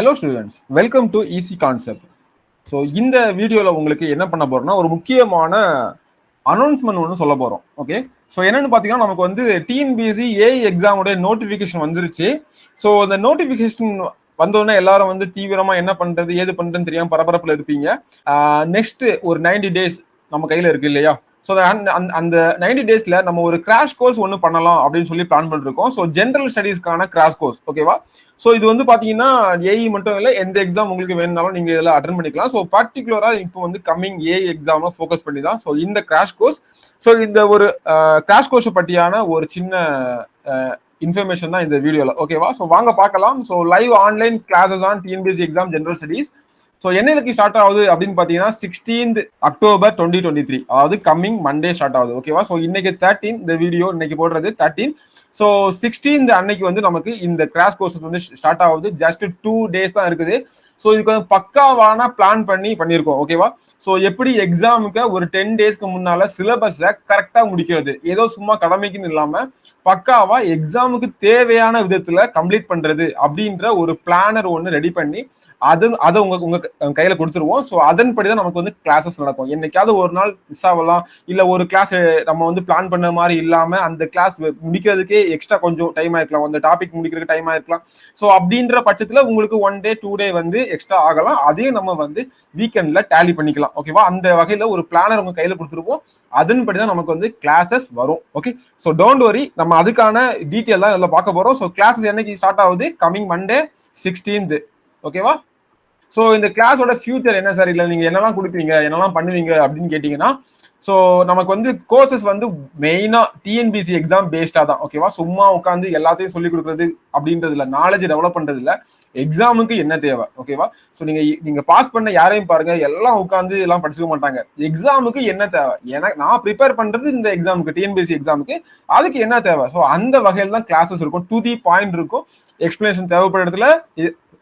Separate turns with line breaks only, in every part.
Hello students, welcome to easy concept. So இந்த வீடியோவில் உங்களுக்கு என்ன பண்ண போறோம்னா ஒரு முக்கியமான அனௌன்ஸ்மெண்ட் ஒன்று சொல்ல போறோம். ஓகே, ஸோ என்னன்னு பார்த்தீங்கன்னா நமக்கு வந்து டிஎன்பிஎஸ்சி ஏஇ எக்ஸாமுடைய நோட்டிஃபிகேஷன் வந்துருச்சு. ஸோ அந்த நோட்டிஃபிகேஷன் வந்தோடனே எல்லாரும் வந்து தீவிரமா என்ன பண்றது ஏது பண்றதுன்னு தெரியாம பரபரப்புல இருப்பீங்க. நெக்ஸ்ட் ஒரு 90 days நம்ம கையில இருக்கு இல்லையா? ஸோ அந்த 90 daysல நம்ம ஒரு கிராஷ் கோர்ஸ் ஒன்று பண்ணலாம் அப்படின்னு சொல்லி பிளான் பண்ணிருக்கோம். ஸோ ஜென்ரல் ஸ்டடீஸ்க்கான கிராஷ் கோர்ஸ். ஓகேவா? ஸோ இது வந்து பாத்தீங்கன்னா ஏஇ மட்டும் இல்லை, எந்த எக்ஸாம் உங்களுக்கு வேணும்னாலும் நீங்க இதெல்லாம் அட்டன் பண்ணிக்கலாம். ஸோ பர்டிகுலரா இப்போ வந்து கம்மிங் ஏஇ எக்ஸாமை ஃபோக்கஸ் பண்ணி தான் ஸோ இந்த கிராஷ் கோர்ஸ். ஸோ இந்த ஒரு கிராஷ் கோர்ஸ் பற்றியான ஒரு சின்ன இன்ஃபர்மேஷன் தான் இந்த வீடியோல. ஓகேவா? ஸோ வாங்க பார்க்கலாம். So live online classes on TNPSC exam general studies. So என்னைக்கு ஸ்டார்ட் ஆகுது அப்படின்னு பார்த்தீங்கன்னா 16th October 2023, அதாவது கம்மிங் மண்டே ஸ்டார்ட் ஆகுது. ஓகேவா? ஸோ இன்னைக்கு 13, இந்த வீடியோ இன்னைக்கு போடுறது 13. ஸோ 16th அன்னைக்கு வந்து நமக்கு இந்த கிராஷ் கோர்சஸ் வந்து ஸ்டார்ட் ஆகுது. ஜஸ்ட் 2 days தான் இருக்குது. ஸோ இதுக்கு வந்து பக்காவான பிளான் பண்ணியிருக்கோம். ஓகேவா? ஸோ எப்படி எக்ஸாமுக்கு ஒரு 10 daysக்கு முன்னால சிலபஸை கரெக்டாக முடிக்கிறது, ஏதோ சும்மா கடமைக்குன்னு இல்லாம பக்காவா எக்ஸாமுக்கு தேவையான விதத்துல கம்ப்ளீட் பண்றது அப்படின்ற ஒரு பிளானர் ஒன்று ரெடி பண்ணி அதை உங்க கையில கொடுத்துருவோம். ஸோ அதன்படிதான் நமக்கு வந்து கிளாஸஸ் நடக்கும். என்னைக்காவது ஒரு நாள் மிஸ் ஆகலாம், இல்ல ஒரு கிளாஸ் நம்ம வந்து பிளான் பண்ண மாதிரி இல்லாம அந்த கிளாஸ் முடிக்கிறதுக்கே எக்ஸ்ட்ரா கொஞ்சம் டைம் ஆயிருக்கலாம், அந்த டாபிக் முடிக்கிறதுக்கு டைம் ஆயிருக்கலாம். ஸோ அப்படின்ற பட்சத்துல உங்களுக்கு 1 day 2 day வந்து எக்ஸ்ட்ரா ஆகலாம். அதையும் நம்ம வந்து வீக்கெண்ட்ல டேலி பண்ணிக்கலாம். ஓகேவா? அந்த வகையில ஒரு பிளானர் உங்க கையில கொடுத்துருவோம். அதன்படிதான் நமக்கு வந்து கிளாஸஸ் வரும். ஓகே, ஸோ டோன்ட் வரி, நம்ம அதுக்கான டீட்டெயில் தான் இதில் பார்க்க போறோம். ஸோ கிளாஸஸ் என்னைக்கு ஸ்டார்ட் ஆகுது? Coming Monday 16th. ஓகேவா? ஸோ இந்த கிளாஸோட ஃபியூச்சர் என்ன சார், இல்லை நீங்க என்னெல்லாம் கொடுப்பீங்க, என்னெல்லாம் பண்ணுவீங்க அப்படின்னு கேட்டீங்கன்னா, ஸோ நமக்கு வந்து கோர்சஸ் வந்து மெயினா டிஎன்பிஎஸ்சி எக்ஸாம் பேஸ்டா தான். ஓகேவா? சும்மா உட்காந்து எல்லாத்தையும் சொல்லி கொடுக்குறது அப்படின்றது இல்லை, நாலேஜ் டெவலப் பண்றது இல்லை, எக்ஸாமுக்கு என்ன தேவை. ஓகேவா? ஸோ நீங்க பாஸ் பண்ண யாரையும் பாருங்க, எல்லாம் உட்காந்து எல்லாம் படிச்சுக்க மாட்டாங்க. எக்ஸாமுக்கு என்ன தேவை, எனக்கு நான் ப்ரிப்பேர் பண்றது இந்த எக்ஸாமுக்கு, டிஎன்பிஎஸ்சி எக்ஸாமுக்கு, அதுக்கு என்ன தேவை. ஸோ அந்த வகையில் தான் கிளாஸஸ் இருக்கும். டு தி பாயிண்ட் இருக்கும். எக்ஸ்பிளனேஷன் தேவைப்படுற இடத்துல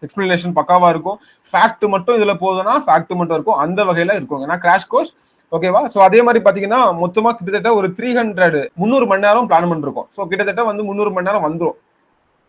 எக்ஸ்பிளனேஷன் பக்காவா இருக்கும். ஃபேக்ட் மட்டும் இதுல போதுன்னா ஃபேக்ட் மட்டும் இருக்கும். அந்த வகையில இருக்கும். ஏன்னா கிராஷ் கோர்ஸ். ஓகேவா? ஸோ அதே மாதிரி பாத்தீங்கன்னா மொத்தமா கிட்டத்தட்ட ஒரு 300 மணி நேரம் பிளான் பண்ணிருக்கோம். ஸோ கிட்டத்தட்ட வந்து 300 மணி நேரம் வந்துடும்.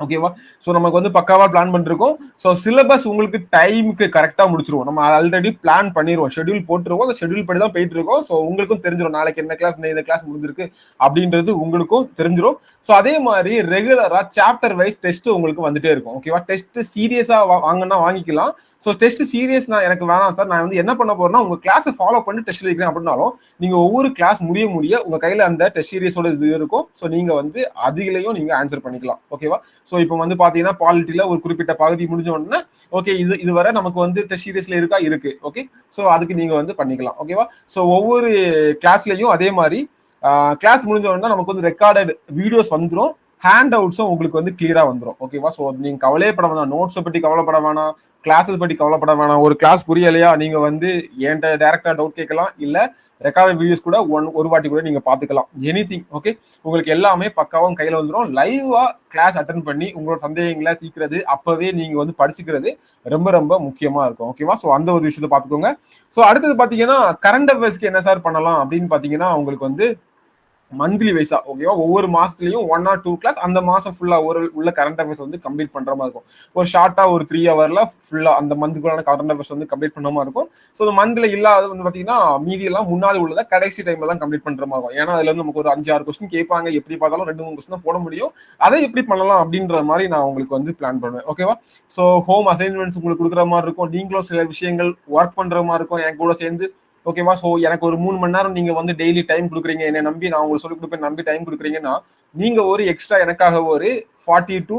ஓகேவா? ஸோ நமக்கு வந்து பக்காவா பிளான் பண்ணிருக்கோம். ஸோ சிலபஸ் உங்களுக்கு டைமுக்கு கரெக்டா முடிச்சிருவோம். நம்ம ஆல்ரெடி பிளான் பண்ணிடுவோம், ஷெட்யூல் போட்டுருவோம். அந்த ஷெட்யூல் படி தான் போயிட்டு இருக்கோம். ஸோ உங்களுக்கும் தெரிஞ்சிடும் நாளைக்கு என்ன கிளாஸ், இந்த கிளாஸ் முடிஞ்சிருக்கு அப்படின்றது உங்களுக்கும் தெரிஞ்சிடும். ஸோ அதே மாதிரி ரெகுலரா சாப்டர் வைஸ் டெஸ்ட் உங்களுக்கு வந்துட்டே இருக்கும். ஓகேவா? டெஸ்ட் சீரியஸா வாங்கினா வாங்கிக்கலாம். ஸோ டெஸ்ட் சீரியஸ் நான் எனக்கு வேணாம் சார், நான் வந்து என்ன பண்ண போறேன்னா உங்க கிளாஸை ஃபாலோ பண்ணி டெஸ்ட் எழுதிக்கிறேன் அப்படின்னாலும் நீங்க ஒவ்வொரு கிளாஸ் முடிய உங்க கையில அந்த டெஸ்ட் சீரியஸோட இது இருக்கும். ஸோ நீங்க வந்து அதிகலையும் நீங்க ஆன்சர் பண்ணிக்கலாம். ஓகேவா? ஸோ இப்போ வந்து பாத்தீங்கன்னா பாலிட்டில ஒரு குறிப்பிட்ட பகுதி முடிஞ்ச உடனே ஓகே இது வரை நமக்கு வந்து டெஸ்ட் சீரியஸ்ல இருக்கு. ஓகே, ஸோ அதுக்கு நீங்க வந்து பண்ணிக்கலாம். ஓகேவா? ஸோ ஒவ்வொரு கிளாஸ்லயும் அதே மாதிரி கிளாஸ் முடிஞ்ச உடனே நமக்கு வந்து ரெக்கார்டட் வீடியோஸ் வந்துடும். ஹேண்ட் அவுட்ஸும் உங்களுக்கு வந்து கிளியரா வந்துடும். ஓகேவா? ஸோ நீங்க கவலையப்பட வேணாம், நோட்ஸை பற்றி கவலைப்பட வேணாம், கிளாஸஸ் பற்றி கவலைப்பட வேணாம். ஒரு கிளாஸ் புரியலையா நீங்க வந்து என்கிட்ட டைரக்டா டவுட் கேட்கலாம், இல்ல ரெக்கார்ட் வீடியோஸ் கூட ஒரு வாட்டி கூட நீங்க பாத்துக்கலாம். எனிதிங். ஓகே, உங்களுக்கு எல்லாமே பக்காவும் கையில வந்துடும். லைவா கிளாஸ் அட்டன் பண்ணி உங்களோட சந்தேகங்களை தீர்க்கிறது, அப்பவே நீங்க வந்து படிச்சுக்கிறது ரொம்ப ரொம்ப முக்கியமா இருக்கும். ஓகேவா? ஸோ அந்த ஒரு விஷயத்தை பாத்துக்கோங்க. ஸோ அடுத்தது பாத்தீங்கன்னா கரண்ட் அஃபேர்ஸ்க்கு என்ன சார் பண்ணலாம் அப்படின்னு பாத்தீங்கன்னா உங்களுக்கு வந்து மந்த்லி வைஸா. ஓகேவா? ஒவ்வொரு மாசத்துலயும் 1 or 2 கிளாஸ் அந்த மாசம் ஃபுல்லா உள்ள கரண்ட் அஃபேர்ஸ் வந்து கம்ப்ளீட் பண்ற மாதிரி இருக்கும். ஒரு ஷார்ட்டா ஒரு 3 hourல ஃபுல்லா அந்த மந்த்துக்குள்ளான கரண்ட் அஃபேர்ஸ் வந்து கம்ப்ளீட் பண்ண மாதிரி இருக்கும். ஸோ இந்த மந்த்ல இல்லாத வந்து பாத்தீங்கன்னா மீதி எல்லாம் முன்னாடி உள்ளதை கடைசி டைம்ல தான் கம்ப்ளீட் பண்ற மாதிரி இருக்கும். ஏன்னா அதுல இருந்து நமக்கு ஒரு 5-6 கொஸ்டின் கேட்பாங்க, எப்படி பார்த்தாலும் 2-3 கொஸ்டின் தான் போட முடியும். அதை எப்படி பண்ணலாம் அப்படின்ற மாதிரி நான் உங்களுக்கு வந்து பிளான் பண்ணுவேன். ஓகேவா? ஸோ ஹோம் அசைன்மெண்ட்ஸ் உங்களுக்கு கொடுக்குற மாதிரி இருக்கும். நீங்களும் சில விஷயங்கள் ஒர்க் பண்ற மாதிரி இருக்கும் என் கூட சேர்ந்து. ஓகேவா? ஸோ எனக்கு ஒரு 3 மணி நேரம் நீங்க வந்து டெய்லி டைம் கொடுக்குறீங்க, என்னை நம்பி நான் உங்களுக்கு சொல்லி கொடுப்பேன் நம்பி டைம் கொடுக்குறீங்கன்னா நீங்க ஒரு எக்ஸ்ட்ரா எனக்காக ஒரு 40 to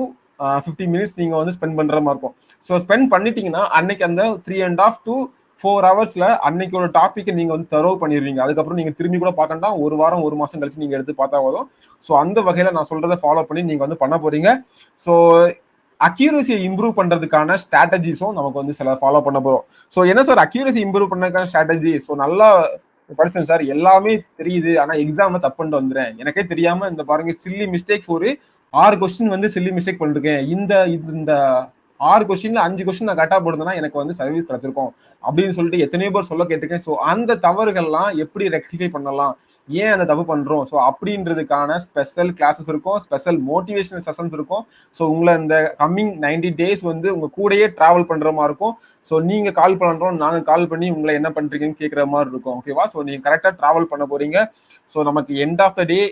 50 minutes நீங்க வந்து ஸ்பெண்ட் பண்ற மாதிரி இருக்கும். ஸோ ஸ்பெண்ட் பண்ணிட்டீங்கன்னா அன்னைக்கு அந்த 3.5 to 4 hours அன்னைக்கு டாபிக் நீங்க வந்து தரவு பண்ணிடுவீங்க. அதுக்கப்புறம் நீங்க திரும்பி கூட பார்க்கண்டா, ஒரு வாரம் 1 மாசம் கழிச்சு நீங்க எடுத்து பார்த்தா போதும். ஸோ அந்த வகையில நான் சொல்றதை ஃபாலோ பண்ணி நீங்க வந்து பண்ண போறீங்க. ஸோ அக்யூரசியை இம்ப்ரூவ் பண்றதுக்கான ஸ்ட்ராட்டஜிஸும் நமக்கு வந்து சில ஃபாலோ பண்ண போறோம். ஸோ என்ன சார் அக்யூரசி இம்ப்ரூவ் பண்ணதுக்கான ஸ்ட்ராட்டஜி? ஸோ நல்லா படிச்சேன் சார், எல்லாமே தெரியுது, ஆனா எக்ஸாம்ல தப்பு பண்ணிட்டு வந்துறேன், எனக்கே தெரியாம இந்த பாருங்க சில்லி மிஸ்டேக்ஸ் ஒரு 6 கொஸ்டின் வந்து சில்லி மிஸ்டேக் பண்ணிருக்கேன், இந்த 6 கொஸ்டின்ல 5 கொஸ்டின் நான் கரெக்டா போடுறதுனா எனக்கு வந்து சர்வீஸ் கிடைச்சிருக்கும் அப்படின்னு சொல்லிட்டு எத்தனையோ பேர் சொல்ல கேட்டிருக்கேன். ஸோ அந்த தவறுகள்லாம் எப்படி ரெக்டிஃபை பண்ணலாம், ஏன் அந்த தப்பு பண்றோம், ஸோ அப்படின்றதுக்கான ஸ்பெஷல் கிளாஸஸ் இருக்கும், ஸ்பெஷல் மோட்டிவேஷனல் செஷன்ஸ் இருக்கும். ஸோ உங்களை இந்த கம்மிங் 90 டேஸ் வந்து உங்க கூடயே டிராவல் பண்ற மாதிரி இருக்கும். ஸோ நீங்க கால் பண்றோம், நாங்க கால் பண்ணி உங்களை என்ன பண்றீங்கன்னு கேட்குற மாதிரி இருக்கும். ஓகேவா? ஸோ நீங்க கரெக்டா டிராவல் பண்ண போறீங்க. ஸோ நமக்கு எண்ட் ஆஃப் த டே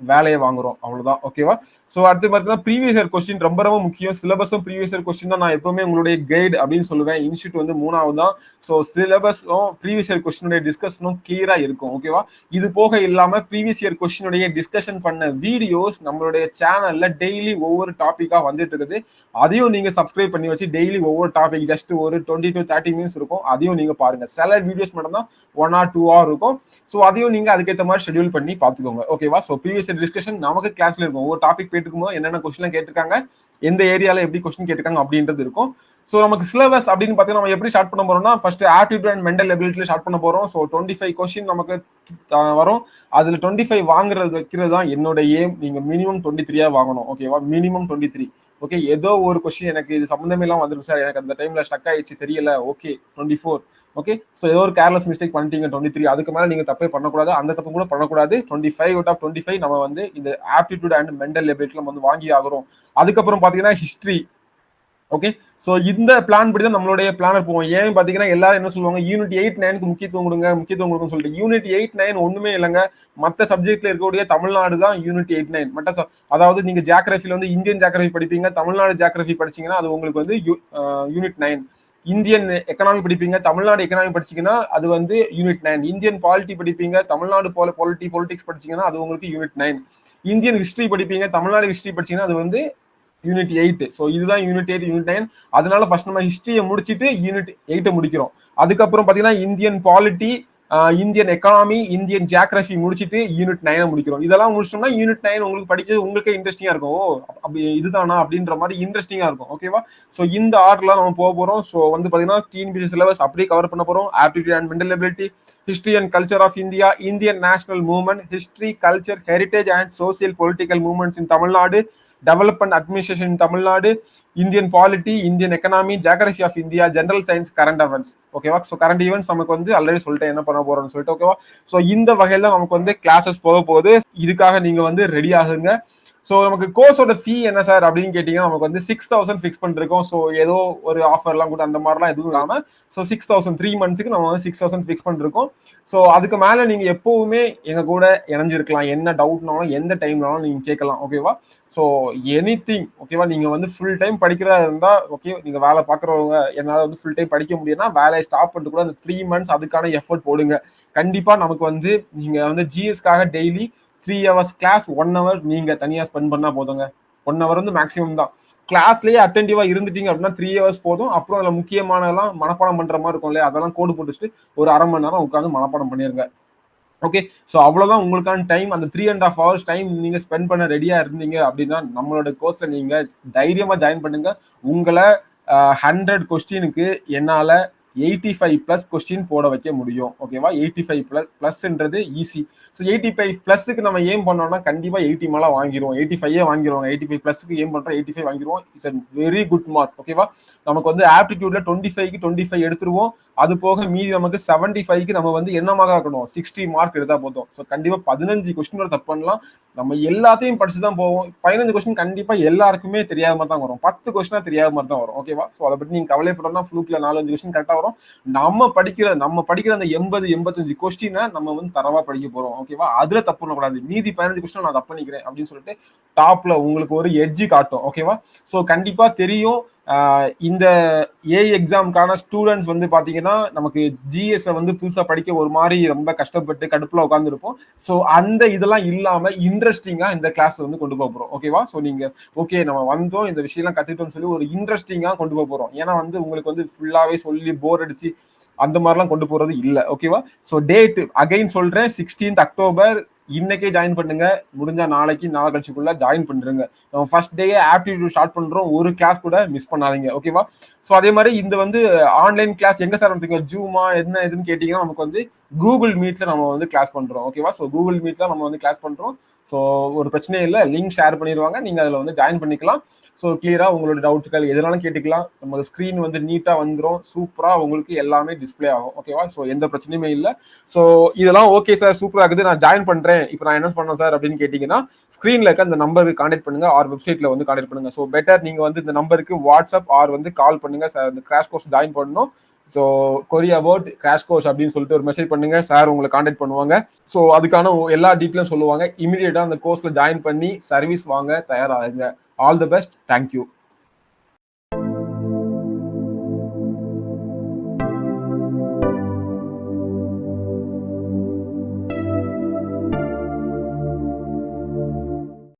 வேலையை வாங்குறோம், அவ்வளவுதான். ஓகேவா? ஸோ அடுத்து பார்த்தீங்கன்னா ப்ரீவியஸ் இயர் கொஸ்டின் ரொம்ப ரொம்ப முக்கியம். சிலபஸும் ப்ரீவியஸ் இயர் கொஸ்டின் தான் நான் எப்பவுமே உங்களுடைய கைடு அப்படின்னு சொல்லுவேன். இன்ஸ்டியூட் வந்து 3வது தான். ஸோ சிலபஸும் ப்ரீவியஸ் இயர் கொஸ்டினுடைய டிஸ்கஷனும் கிளியரா இருக்கும். ஓகேவா? இது போக இல்லாம ப்ரீவியஸ் இயர் கொஸ்டினுடைய டிஸ்கஷன் பண்ண வீடியோஸ் நம்மளுடைய சேனல்ல டெய்லி ஒவ்வொரு டாபிக்கா வந்துட்டு இருக்குது. அதையும் நீங்க சப்ஸ்கிரைப் பண்ணி வச்சு டெய்லி ஒவ்வொரு டாபிக் ஜஸ்ட் ஒரு 20 to 30 மினிட்ஸ் இருக்கும். அதையும் நீங்க பாருங்க. சில வீடியோஸ் மட்டும் தான் 1 or 2 hour இருக்கும். ஸோ அதையும் நீங்க அதுக்கேற்ற மாதிரி ஷெட்யூல் பண்ணி பார்த்துக்கோங்க. ஓகேவா? ஸோ ப்ரீவியஸ் டிஸ்கஷன் நமக்கு கிளாஸ்ல இருக்கும். ஒவ்வொரு டாபிக் போயிட்டு இருக்கும்போது என்னென்ன கொஸ்டின் கேட்டிருக்காங்க, எந்த ஏரியால எப்படி கொஸ்டின் கேட்டிருக்காங்க அப்படின்றது இருக்கும். ஸோ நமக்கு சிலபஸ் அப்படின்னு பார்த்தீங்கன்னா நம்ம எப்படி ஸ்டார்ட் பண்ண போறோம்னா, ஃபர்ஸ்ட் ஆப்டிடியூட் அண்ட் மென்டல் எபிலிட்டில ஸ்டார்ட் பண்ண போறோம். ஸோ 25 கொஸ்டின் நமக்கு வரும். அதுல 25 வாங்குறது வைக்கிறது தான் என்னோட ஏம். நீங்க மினிமம் 23 வாங்கணும். ஓகேவா? மினிமம் 23. ஓகே, ஏதோ ஒரு கொஸ்டின் எனக்கு இது சம்பந்தமே எல்லாம் வந்துருக்கு சார், எனக்கு அந்த டைம்ல ஸ்டக் ஆயிடுச்சு தெரியல, ஓகே 24. ஓகே, ஸோ ஏதோ ஒரு கேர்லெஸ் மிஸ்டேக் பண்ணிட்டீங்க 23. அதுக்கு மேலே நீங்க தப்பே பண்ணக்கூடாது, அந்த தப்பு கூட பண்ணக்கூடாது. 25 அவுட் ஆஃப் 25 நம்ம வந்து இந்த ஆப்டிடியூட் அண்ட் மென்டல் எபிலிட்டி நம்ம வந்து வாங்கி ஆகிறோம். அதுக்கப்புறம் பாத்தீங்கன்னா ஹிஸ்டரி. ஓகே, ஸோ இந்த பிளான் படி தான் நம்மளுடைய பிளானர் போவோம். ஏன் பாத்தீங்கன்னா எல்லாரும் என்ன சொல்லுவாங்க, யூனிட் 8, 9க்கு முக்கியத்துவம் கொடுங்க சொல்லிட்டு. யூனிட் 8, 9 ஒண்ணுமே இல்லைங்க. மற்ற சப்ஜெக்ட்ல இருக்கக்கூடிய தமிழ்நாடு தான் யூனிட் 8, 9. மற்ற அதாவது நீங்க ஜியாகிரபில வந்து இந்தியன் ஜியாகிரபி படிப்பீங்க, தமிழ்நாடு ஜியாகிரபி படிச்சீங்கன்னா அது உங்களுக்கு வந்து யூனிட் 9. இந்தியன் எக்கனாமி படிப்பீங்க, தமிழ்நாடு எக்கனாமி படிச்சீங்கன்னா அது வந்து யூனிட் 9. இந்தியன் பாலிட்டி படிப்பீங்க, தமிழ்நாடு பொலிட்டிக்ஸ் படிச்சீங்கன்னா அது உங்களுக்கு யூனிட் 9. இந்தியன் ஹிஸ்டரி படிப்பீங்க, தமிழ்நாடு ஹிஸ்டரி படிச்சீங்கன்னா அது வந்து யூனிட் 8. ஸோ இதுதான் யூனிட் 8, யூனிட் 9. அதனால ஃபர்ஸ்ட் நம்ம ஹிஸ்டரியை முடிச்சுட்டு யூனிட் 8 முடிக்கிறோம். அதுக்கப்புறம் பாத்தீங்கன்னா Indian polity, Indian economy, Indian geography முடிச்சுட்டு யூனிட் 9 முடிக்கிறோம். இதெல்லாம் முடிச்சோம்னா யூனிட் 9 உங்களுக்கு படிக்கிறது உங்களுக்கே இன்ட்ரெஸ்டிங்கா இருக்கும். ஓ அப்படி இதுதானா அப்படின்ற மாதிரி இன்ட்ரெஸ்டிங்கா இருக்கும். ஓகேவா? ஸோ இந்த ஆர்டர்ல நம்ம போக போறோம். ஸோ வந்து பாத்தீங்கன்னா டிஎன்பிஎஸ்சி சிலபஸ் அப்படியே கவர் பண்ண போறோம். Aptitude and mental ability, history and culture of India, Indian national movement, history, culture, heritage and social political movements in Tamil Nadu, development administration in Tamil Nadu, Indian polity, Indian economy, geography of India, general science, current affairs. ஓகேவா? So current events நமக்கு வந்து already சொல்லிட்டு என்ன பண்ண போறோம்னு சொல்லிட்டு. ஓகேவா? So இந்த வகையில நமக்கு வந்து கிளாஸஸ் போக போகுது. இதுக்காக நீங்க வந்து ரெடி ஆகுங்க. ஸோ நமக்கு கோர்ஸோட ஃபீ என்ன சார் அப்படின்னு கேட்டீங்கன்னா, நமக்கு வந்து 6,000 ஃபிக்ஸ் பண்ணிருக்கோம். ஸோ ஏதோ ஒரு ஆஃபர்லாம் கூட அந்த மாதிரிலாம் எதுவும் இல்லாம ஸோ 6,000 3 மந்த்ஸ்க்கு நம்ம வந்து 6,000 ஃபிக்ஸ் பண்ணிருக்கோம். ஸோ அதுக்கு மேல நீங்க எப்பவுமே எங்க கூட இணைஞ்சிருக்கலாம். என்ன டவுட்னாலும் எந்த டைம்னாலும் நீங்க கேட்கலாம். ஓகேவா? So any thing. ஓகேவா? நீங்க வந்து ஃபுல் டைம் படிக்கிறதா இருந்தா ஓகே, நீங்க வேலை பார்க்குறவங்க என்னால வந்து ஃபுல் டைம் படிக்க முடியும்னா வேலையை ஸ்டாப் பண்ணிட்டு கூட அந்த 3 மந்த்ஸ் அதுக்கான எஃபர்ட் போடுங்க. கண்டிப்பா நமக்கு வந்து நீங்க வந்து ஜிஎஸ்க்காக டெய்லி 3 hours கிளாஸ், 1 hour நீங்க தனியா ஸ்பெண்ட் பண்ணா போதுங்க. 1 hour வந்து மேக்ஸிமம் தான். கிளாஸ்லயே அட்டென்டிவா இருந்துட்டீங்க அப்படின்னா 3 hours போதும். அப்புறம் அதுல முக்கியமானதெல்லாம் மனப்பாடம் பண்ற மாதிரி இருக்கும் இல்லையா, அதெல்லாம் கோடு போட்டுட்டு ஒரு 1/2 மணி நேரம் உட்காந்து மனப்பாடம் பண்ணிருங்க. ஓகே, ஸோ அவ்வளவுதான் உங்களுக்கான டைம். அந்த 3.5 hours டைம் நீங்க ஸ்பெண்ட் பண்ண ரெடியா இருந்தீங்க அப்படின்னா நம்மளோட கோர்ஸ்ல நீங்க தைரியமா ஜாயின் பண்ணுங்க. உங்களை 100 கொஸ்டினுக்கு என்னால 85+ கொஸ்டின் போட வைக்க முடியும். ஓகேவா? 85+ன்றது ஈஸி. ஸோ 85+க்கு நம்ம ஏம் பண்ணோம்னா கண்டிப்பா 80 மேல வாங்கிடுவோம். 85 வாங்கிடுவாங்க. 85+க்கு ஏம் பண்றோம், 85 வாங்கிடுவோம். It's a very good mark. ஓகேவா? நமக்கு வந்து ஆப்டிடியூட்ல 25க்கு 25 எடுத்துருவோம். அது போக மீதி நமக்கு 75க்கு நம்ம வந்து என்னமாக இருக்கணும், 60 மார்க் எடுத்தா போதும். ஸோ கண்டிப்பா 15 கொஸ்டின் தப்பு பண்ணலாம். நம்ம எல்லாத்தையும் படிச்சுதான் போவோம். 15 கொஸ்டின் கண்டிப்பா எல்லாருக்குமே தெரியாத மாதிரி தான் வரும். 10 கொஸ்டினா தெரியாத மாதிரி தான் வரும். ஓகேவா? ஸோ அதை பத்தி நீங்க கவலைப்படணும். ஃப்ளூக்ல 4-5 கொஸ்டின் கரெக்டா வரும். நம்ம படிக்கிற அந்த 80-85 கொஸ்டினை நம்ம வந்து தரவா படிக்க போறோம். ஓகேவா? அதுல தப்பு பண்ணக்கூடாது. மீதி 15 கொஸ்டின் நான் தப்பு பண்ணிக்கிறேன் அப்படின்னு சொல்லிட்டு டாப்ல உங்களுக்கு ஒரு எட்ஜ் காட்டும். ஓகேவா? ஸோ கண்டிப்பா தெரியும். இந்த ஏஐ எக்ஸாமுக்கான ஸ்டூடெண்ட்ஸ் வந்து பாத்தீங்கன்னா நமக்கு ஜிஎஸ் வந்து புதுசா படிக்க ஒரு மாதிரி ரொம்ப கஷ்டப்பட்டு கடுப்புல உட்காந்துருப்போம். ஸோ அந்த இதெல்லாம் இல்லாம இன்ட்ரெஸ்டிங்கா இந்த கிளாஸ் வந்து கொண்டு போக போறோம். ஓகேவா? ஸோ நீங்க ஓகே நம்ம வந்தோம் இந்த விஷயம்லாம் கத்துக்கிட்டோம்னு சொல்லி ஒரு இன்ட்ரெஸ்டிங்கா கொண்டு போக போறோம். ஏன்னா வந்து உங்களுக்கு வந்து ஃபுல்லாவே சொல்லி போர் அடிச்சு அந்த மாதிரிலாம் கொண்டு போறது இல்ல. ஓகேவா? ஸோ டேட் அகைன் சொல்றேன், 16th October. இன்னைக்கே ஜாயின் பண்ணுங்க. முடிஞ்சா நாளைக்கு நாளை கழிச்சுக்குள்ள ஜாயின் பண்ணிருங்க. நம்ம ஃபர்ஸ்ட் டே ஆப்டிடியூட் ஸ்டார்ட் பண்றோம். ஒரு கிளாஸ் கூட மிஸ் பண்ணாதீங்க. ஓகேவா? ஸோ அதே மாதிரி இந்த வந்து ஆன்லைன் கிளாஸ் எங்க சார் நடத்துங்க, ஜூமா என்ன எதுன்னு கேட்டீங்கன்னா நமக்கு வந்து கூகுள் மீட்ல நம்ம வந்து கிளாஸ் பண்றோம். ஓகேவா? ஸோ கூகுள் மீட்ல நம்ம வந்து கிளாஸ் பண்றோம். ஸோ ஒரு பிரச்சனையும் இல்லை, லிங்க் ஷேர் பண்ணிடுவாங்க, நீங்க அதுல வந்து ஜாயின் பண்ணிக்கலாம். ஸோ கிளியரா உங்களோட டவுட்கள் எதனாலும் கேட்டுக்கலாம். நம்ம ஸ்க்ரீன் வந்து நீட்டா வந்துடும், சூப்பரா உங்களுக்கு எல்லாமே டிஸ்பிளே ஆகும். ஓகேவா? ஸோ எந்த பிரச்சனையுமே இல்லை. ஸோ இதெல்லாம் ஓகே சார், சூப்பரா இருக்குது, நான் ஜாயின் பண்றேன், இப்போ நான் என்ன பண்ணேன் சார் அப்படின்னு கேட்டீங்கன்னா ஸ்க்ரீன்ல இருக்க அந்த நம்பருக்கு கான்டாக்ட் பண்ணுங்க, ஆர் வெப்சைட்ல வந்து கான்டாக்ட் பண்ணுங்க. ஸோ பெட்டர் நீங்க வந்து இந்த நம்பருக்கு வாட்ஸ்அப் ஆர் வந்து கால் பண்ணுங்க சார், இந்த கிராஷ் கோர்ஸ் ஜாயின் பண்ணணும். So query about crash course அப்படின்னு சொல்லிட்டு ஒரு மெசேஜ் பண்ணுங்க, சார் உங்களை கான்டாக்ட் பண்ணுவாங்க. ஸோ அதுக்கான எல்லா டீட்டெயிலும் சொல்லுவாங்க. இமீடியட்டா அந்த கோர்ஸ்ல ஜாயின் பண்ணி சர்வீஸ் வாங்க தயாராகுங்க. All the best. தேங்க்யூ.